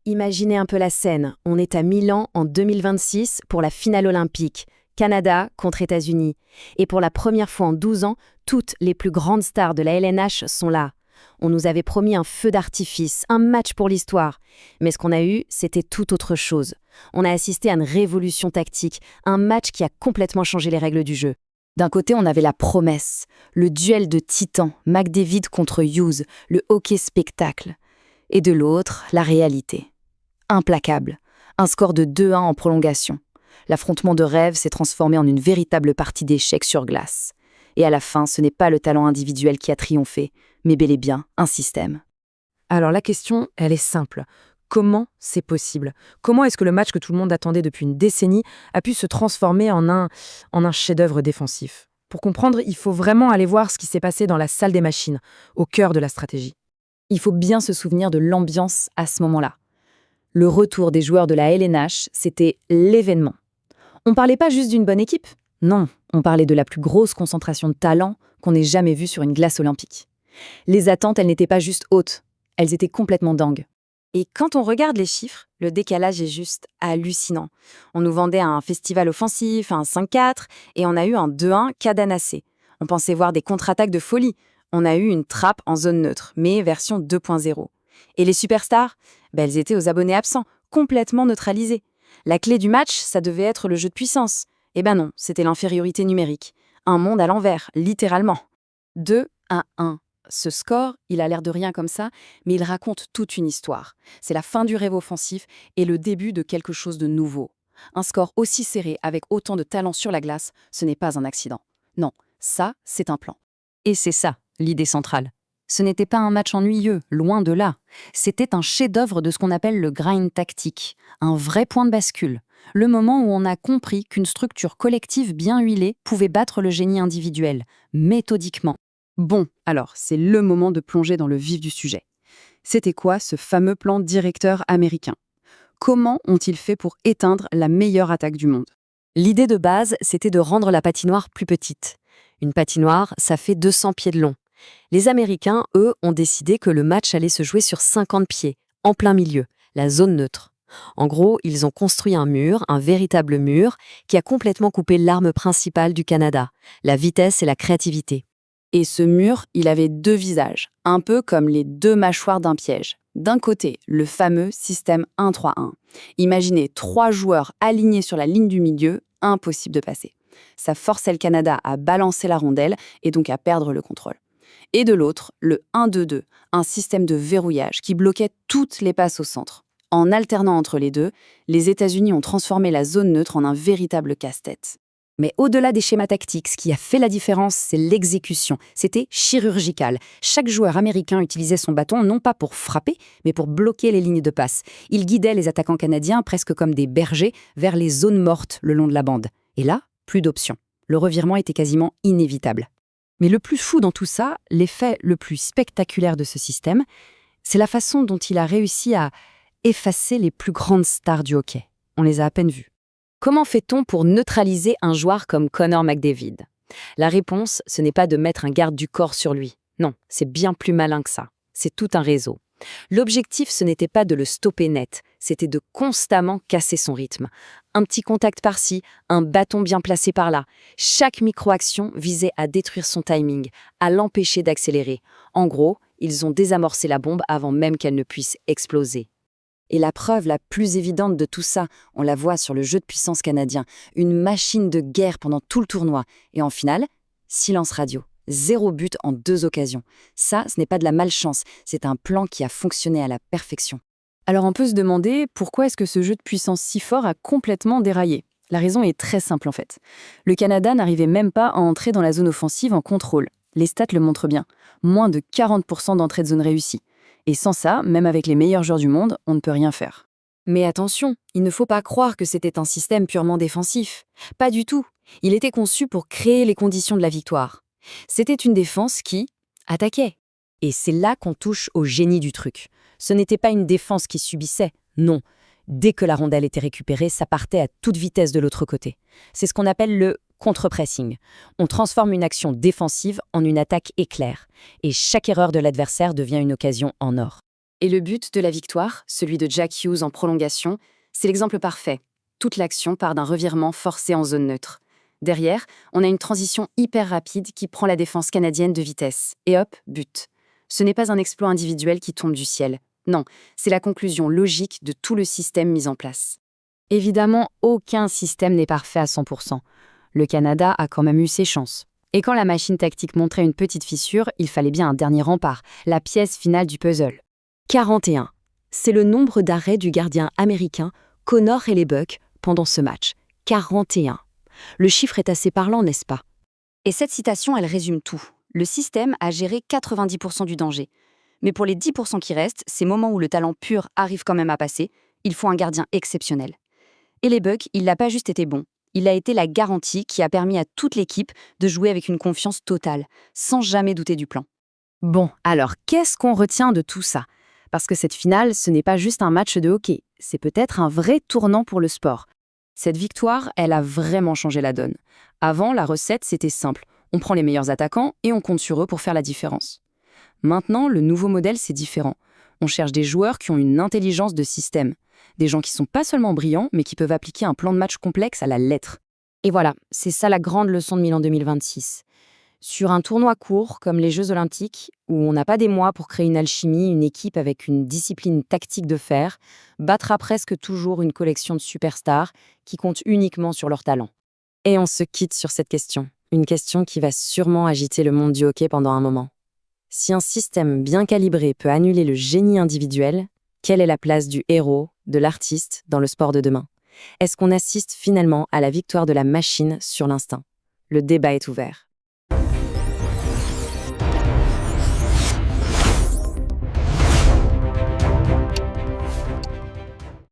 Imaginez un peu la scène. On est à Milan en 2026 pour la finale olympique. Canada contre États-Unis. Et pour la première fois en 12 ans, toutes les plus grandes stars de la LNH sont là. On nous avait promis un feu d'artifice, un match pour l'histoire. Mais ce qu'on a eu, c'était tout autre chose. On a assisté à une révolution tactique, un match qui a complètement changé les règles du jeu. D'un côté, on avait la promesse, le duel de titans, McDavid contre Hughes, le hockey spectacle. Et de l'autre, la réalité. Implacable. Un score de 2-1 en prolongation. L'affrontement de rêve s'est transformé en une véritable partie d'échecs sur glace. Et à la fin, ce n'est pas le talent individuel qui a triomphé, mais bel et bien un système. Alors la question, elle est simple. Comment c'est possible? Comment est-ce que le match que tout le monde attendait depuis une décennie a pu se transformer en un chef-d'œuvre défensif? Pour comprendre, il faut vraiment aller voir ce qui s'est passé dans la salle des machines, au cœur de la stratégie. Il faut bien se souvenir de l'ambiance à ce moment-là. Le retour des joueurs de la LNH, c'était l'événement. On ne parlait pas juste d'une bonne équipe. Non, on parlait de la plus grosse concentration de talent qu'on ait jamais vue sur une glace olympique. Les attentes, elles n'étaient pas juste hautes, elles étaient complètement dingues. Et quand on regarde les chiffres, le décalage est juste hallucinant. On nous vendait un festival offensif, un 5-4, et on a eu un 2-1 cadenassé. On pensait voir des contre-attaques de folie. On a eu une trappe en zone neutre, mais version 2.0. Et les superstars, elles étaient aux abonnés absents, complètement neutralisés. La clé du match, ça devait être le jeu de puissance. Eh ben non, c'était l'infériorité numérique. Un monde à l'envers, littéralement. 2-1. Ce score, il a l'air de rien comme ça, mais il raconte toute une histoire. C'est la fin du rêve offensif et le début de quelque chose de nouveau. Un score aussi serré, avec autant de talent sur la glace, ce n'est pas un accident. Non, ça, c'est un plan. Et c'est ça, l'idée centrale. Ce n'était pas un match ennuyeux, loin de là. C'était un chef-d'œuvre de ce qu'on appelle le grind tactique, un vrai point de bascule. Le moment où on a compris qu'une structure collective bien huilée pouvait battre le génie individuel, méthodiquement. Bon, alors, c'est le moment de plonger dans le vif du sujet. C'était quoi ce fameux plan directeur américain? Comment ont-ils fait pour éteindre la meilleure attaque du monde? L'idée de base, c'était de rendre la patinoire plus petite. Une patinoire, ça fait 200 pieds de long. Les Américains, eux, ont décidé que le match allait se jouer sur 50 pieds, en plein milieu, la zone neutre. En gros, ils ont construit un mur, un véritable mur, qui a complètement coupé l'arme principale du Canada, la vitesse et la créativité. Et ce mur, il avait deux visages, un peu comme les deux mâchoires d'un piège. D'un côté, le fameux système 1-3-1. Imaginez 3 joueurs alignés sur la ligne du milieu, impossible de passer. Ça forçait le Canada à balancer la rondelle et donc à perdre le contrôle. Et de l'autre, le 1-2-2, un système de verrouillage qui bloquait toutes les passes au centre. En alternant entre les deux, les États-Unis ont transformé la zone neutre en un véritable casse-tête. Mais au-delà des schémas tactiques, ce qui a fait la différence, c'est l'exécution. C'était chirurgical. Chaque joueur américain utilisait son bâton non pas pour frapper, mais pour bloquer les lignes de passe. Il guidait les attaquants canadiens presque comme des bergers vers les zones mortes le long de la bande. Et là, plus d'options. Le revirement était quasiment inévitable. Mais le plus fou dans tout ça, l'effet le plus spectaculaire de ce système, c'est la façon dont il a réussi à effacer les plus grandes stars du hockey. On les a à peine vues. Comment fait-on pour neutraliser un joueur comme Connor McDavid? La réponse, ce n'est pas de mettre un garde du corps sur lui. Non, c'est bien plus malin que ça. C'est tout un réseau. L'objectif, ce n'était pas de le stopper net, c'était de constamment casser son rythme. Un petit contact par-ci, un bâton bien placé par-là. Chaque micro-action visait à détruire son timing, à l'empêcher d'accélérer. En gros, ils ont désamorcé la bombe avant même qu'elle ne puisse exploser. Et la preuve la plus évidente de tout ça, on la voit sur le jeu de puissance canadien. Une machine de guerre pendant tout le tournoi. Et en finale, silence radio. 0 but en 2 occasions. Ça, ce n'est pas de la malchance, c'est un plan qui a fonctionné à la perfection. Alors on peut se demander pourquoi est-ce que ce jeu de puissance si fort a complètement déraillé. La raison est très simple en fait. Le Canada n'arrivait même pas à entrer dans la zone offensive en contrôle. Les stats le montrent bien. Moins de 40% d'entrée de zone réussie. Et sans ça, même avec les meilleurs joueurs du monde, on ne peut rien faire. Mais attention, il ne faut pas croire que c'était un système purement défensif. Pas du tout. Il était conçu pour créer les conditions de la victoire. C'était une défense qui attaquait. Et c'est là qu'on touche au génie du truc. Ce n'était pas une défense qui subissait, non. Dès que la rondelle était récupérée, ça partait à toute vitesse de l'autre côté. C'est ce qu'on appelle le contre-pressing. On transforme une action défensive en une attaque éclair. Et chaque erreur de l'adversaire devient une occasion en or. Et le but de la victoire, celui de Jack Hughes en prolongation, c'est l'exemple parfait. Toute l'action part d'un revirement forcé en zone neutre. Derrière, on a une transition hyper rapide qui prend la défense canadienne de vitesse. Et hop, but. Ce n'est pas un exploit individuel qui tombe du ciel. Non, c'est la conclusion logique de tout le système mis en place. Évidemment, aucun système n'est parfait à 100%. Le Canada a quand même eu ses chances. Et quand la machine tactique montrait une petite fissure, il fallait bien un dernier rempart, la pièce finale du puzzle. 41. C'est le nombre d'arrêts du gardien américain Connor Hellebuyck pendant ce match. 41. Le chiffre est assez parlant, n'est-ce pas? Et cette citation, elle résume tout. Le système a géré 90% du danger. Mais pour les 10% qui restent, ces moments où le talent pur arrive quand même à passer, il faut un gardien exceptionnel. Hellebuyck, il n'a pas juste été bon. Il a été la garantie qui a permis à toute l'équipe de jouer avec une confiance totale, sans jamais douter du plan. Bon, alors qu'est-ce qu'on retient de tout ça? Parce que cette finale, ce n'est pas juste un match de hockey, c'est peut-être un vrai tournant pour le sport. Cette victoire, elle a vraiment changé la donne. Avant, la recette, c'était simple. On prend les meilleurs attaquants et on compte sur eux pour faire la différence. Maintenant, le nouveau modèle, c'est différent. On cherche des joueurs qui ont une intelligence de système. Des gens qui sont pas seulement brillants, mais qui peuvent appliquer un plan de match complexe à la lettre. Et voilà, c'est ça la grande leçon de Milan 2026. Sur un tournoi court, comme les Jeux Olympiques, où on n'a pas des mois pour créer une alchimie, une équipe avec une discipline tactique de fer, battra presque toujours une collection de superstars qui comptent uniquement sur leur talent. Et on se quitte sur cette question, une question qui va sûrement agiter le monde du hockey pendant un moment. Si un système bien calibré peut annuler le génie individuel, quelle est la place du héros, de l'artiste, dans le sport de demain? Est-ce qu'on assiste finalement à la victoire de la machine sur l'instinct? Le débat est ouvert.